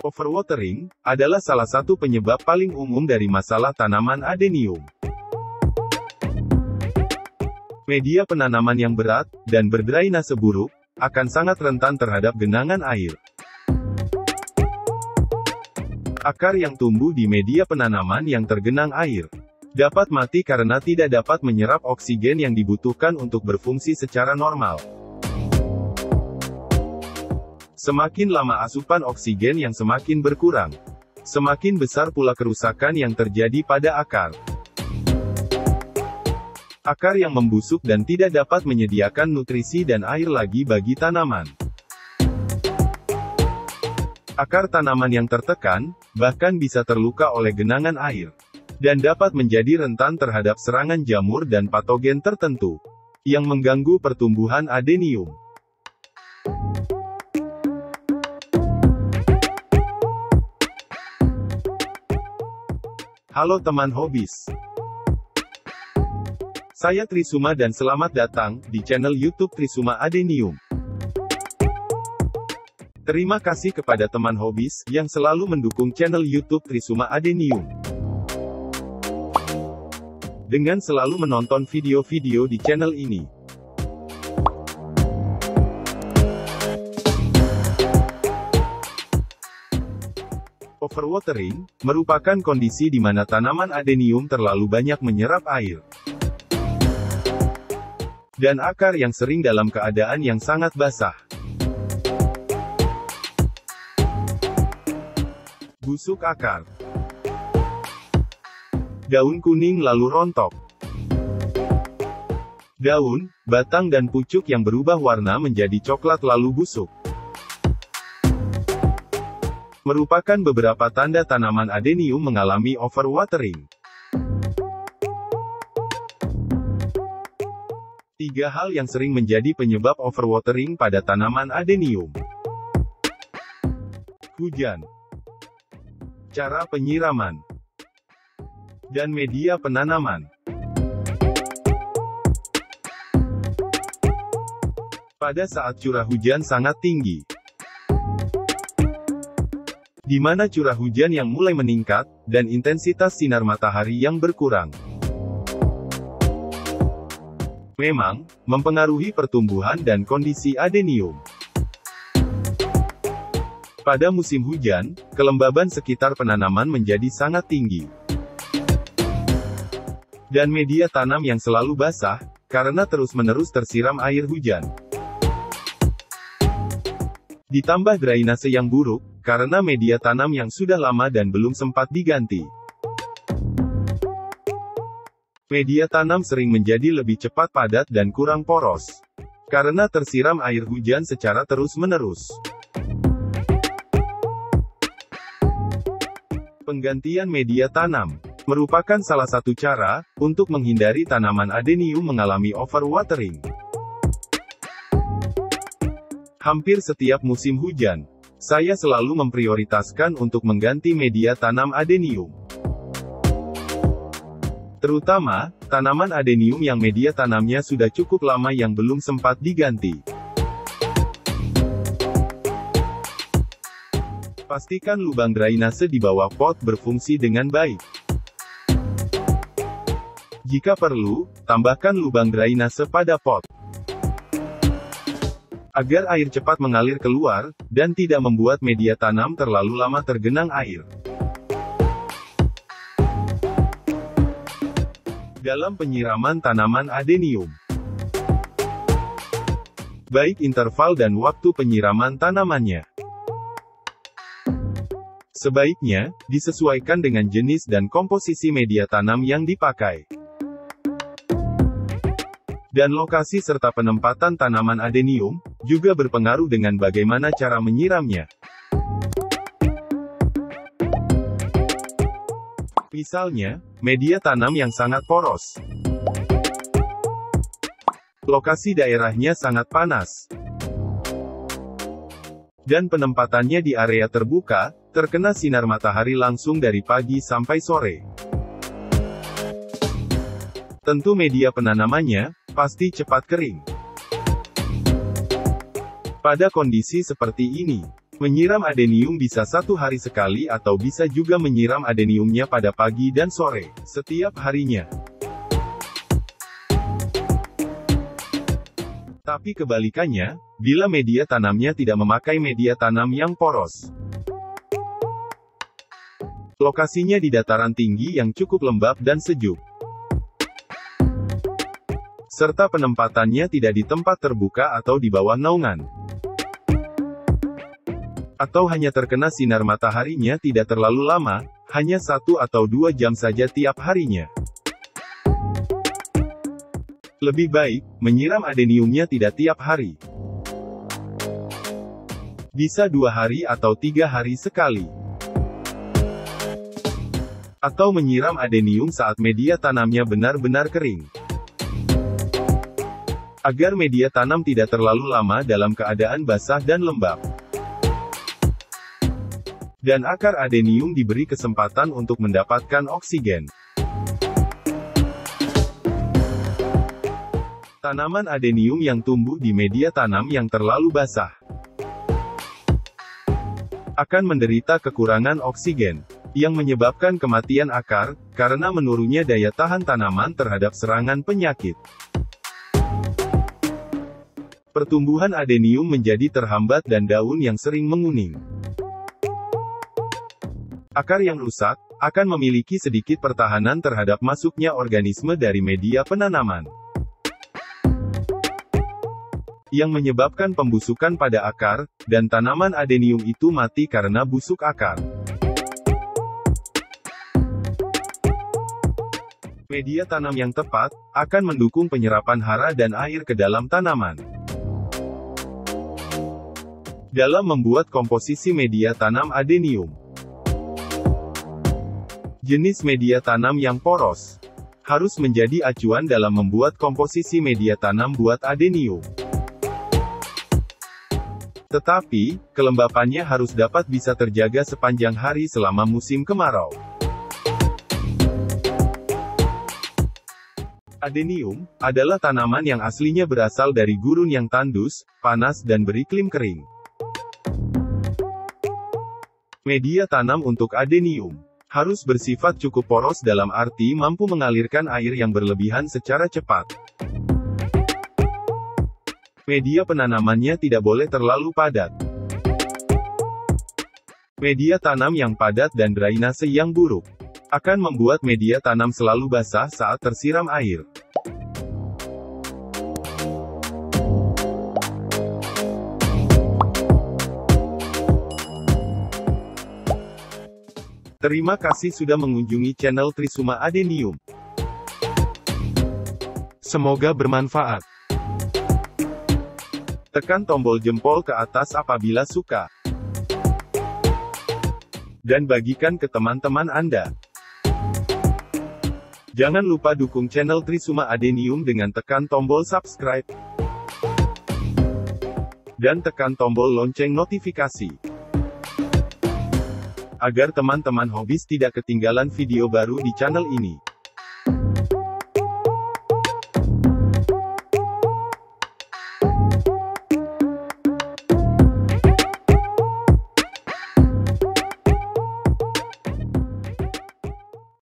Overwatering adalah salah satu penyebab paling umum dari masalah tanaman adenium. Media penanaman yang berat dan berdrainase buruk akan sangat rentan terhadap genangan air. Akar yang tumbuh di media penanaman yang tergenang air dapat mati karena tidak dapat menyerap oksigen yang dibutuhkan untuk berfungsi secara normal. Semakin lama asupan oksigen yang semakin berkurang, semakin besar pula kerusakan yang terjadi pada akar. Akar yang membusuk dan tidak dapat menyediakan nutrisi dan air lagi bagi tanaman. Akar tanaman yang tertekan, bahkan bisa terluka oleh genangan air, dan dapat menjadi rentan terhadap serangan jamur dan patogen tertentu, yang mengganggu pertumbuhan adenium. Halo teman hobis. Saya Trisuma dan selamat datang di channel YouTube Trisuma Adenium. Terima kasih kepada teman hobis yang selalu mendukung channel YouTube Trisuma Adenium. Dengan selalu menonton video-video di channel ini. Overwatering merupakan kondisi di mana tanaman adenium terlalu banyak menyerap air. Dan akar yang sering dalam keadaan yang sangat basah. Busuk akar. Daun kuning lalu rontok. Daun, batang dan pucuk yang berubah warna menjadi coklat lalu busuk. Merupakan beberapa tanda tanaman adenium mengalami overwatering. 3 hal yang sering menjadi penyebab overwatering pada tanaman adenium. Hujan, cara penyiraman, dan media penanaman. Pada saat curah hujan sangat tinggi, di mana curah hujan yang mulai meningkat, dan intensitas sinar matahari yang berkurang. Memang, mempengaruhi pertumbuhan dan kondisi adenium. Pada musim hujan, kelembaban sekitar penanaman menjadi sangat tinggi. Dan media tanam yang selalu basah, karena terus-menerus tersiram air hujan. Ditambah drainase yang buruk, karena media tanam yang sudah lama dan belum sempat diganti. Media tanam sering menjadi lebih cepat padat dan kurang poros, karena tersiram air hujan secara terus-menerus. Penggantian media tanam merupakan salah satu cara untuk menghindari tanaman adenium mengalami overwatering. Hampir setiap musim hujan, saya selalu memprioritaskan untuk mengganti media tanam adenium. Terutama, tanaman adenium yang media tanamnya sudah cukup lama yang belum sempat diganti. Pastikan lubang drainase di bawah pot berfungsi dengan baik. Jika perlu, tambahkan lubang drainase pada pot, agar air cepat mengalir keluar, dan tidak membuat media tanam terlalu lama tergenang air. Dalam penyiraman tanaman adenium, baik interval dan waktu penyiraman tanamannya, sebaiknya disesuaikan dengan jenis dan komposisi media tanam yang dipakai. Dan lokasi serta penempatan tanaman adenium juga berpengaruh dengan bagaimana cara menyiramnya. Misalnya, media tanam yang sangat poros. Lokasi daerahnya sangat panas. Dan penempatannya di area terbuka, terkena sinar matahari langsung dari pagi sampai sore. Tentu media penanamannya pasti cepat kering. Pada kondisi seperti ini, Menyiram adenium bisa 1 hari sekali atau bisa juga menyiram adeniumnya pada pagi dan sore, setiap harinya. Tapi kebalikannya, bila media tanamnya tidak memakai media tanam yang poros. Lokasinya di dataran tinggi yang cukup lembab dan sejuk. Serta penempatannya tidak di tempat terbuka atau di bawah naungan. Atau hanya terkena sinar mataharinya tidak terlalu lama, hanya 1 atau 2 jam saja tiap harinya. Lebih baik, menyiram adeniumnya tidak tiap hari. Bisa 2 hari atau 3 hari sekali. Atau menyiram adenium saat media tanamnya benar-benar kering. Agar media tanam tidak terlalu lama dalam keadaan basah dan lembab. Dan akar adenium diberi kesempatan untuk mendapatkan oksigen. Tanaman adenium yang tumbuh di media tanam yang terlalu basah akan menderita kekurangan oksigen, yang menyebabkan kematian akar, karena menurunnya daya tahan tanaman terhadap serangan penyakit. Pertumbuhan adenium menjadi terhambat dan daun yang sering menguning. Akar yang rusak, akan memiliki sedikit pertahanan terhadap masuknya organisme dari media penanaman. Yang menyebabkan pembusukan pada akar, dan tanaman adenium itu mati karena busuk akar. Media tanam yang tepat, akan mendukung penyerapan hara dan air ke dalam tanaman. Dalam membuat komposisi media tanam adenium. Jenis media tanam yang poros harus menjadi acuan dalam membuat komposisi media tanam buat adenium. Tetapi, kelembapannya harus dapat bisa terjaga sepanjang hari selama musim kemarau. Adenium adalah tanaman yang aslinya berasal dari gurun yang tandus, panas dan beriklim kering. Media tanam untuk adenium harus bersifat cukup poros dalam arti mampu mengalirkan air yang berlebihan secara cepat. Media penanamannya tidak boleh terlalu padat. Media tanam yang padat dan drainase yang buruk akan membuat media tanam selalu basah saat tersiram air. Terima kasih sudah mengunjungi channel Trisuma Adenium. Semoga bermanfaat. Tekan tombol jempol ke atas apabila suka. Dan bagikan ke teman-teman Anda. Jangan lupa dukung channel Trisuma Adenium dengan tekan tombol subscribe. Dan tekan tombol lonceng notifikasi. Agar teman-teman hobis tidak ketinggalan video baru di channel ini.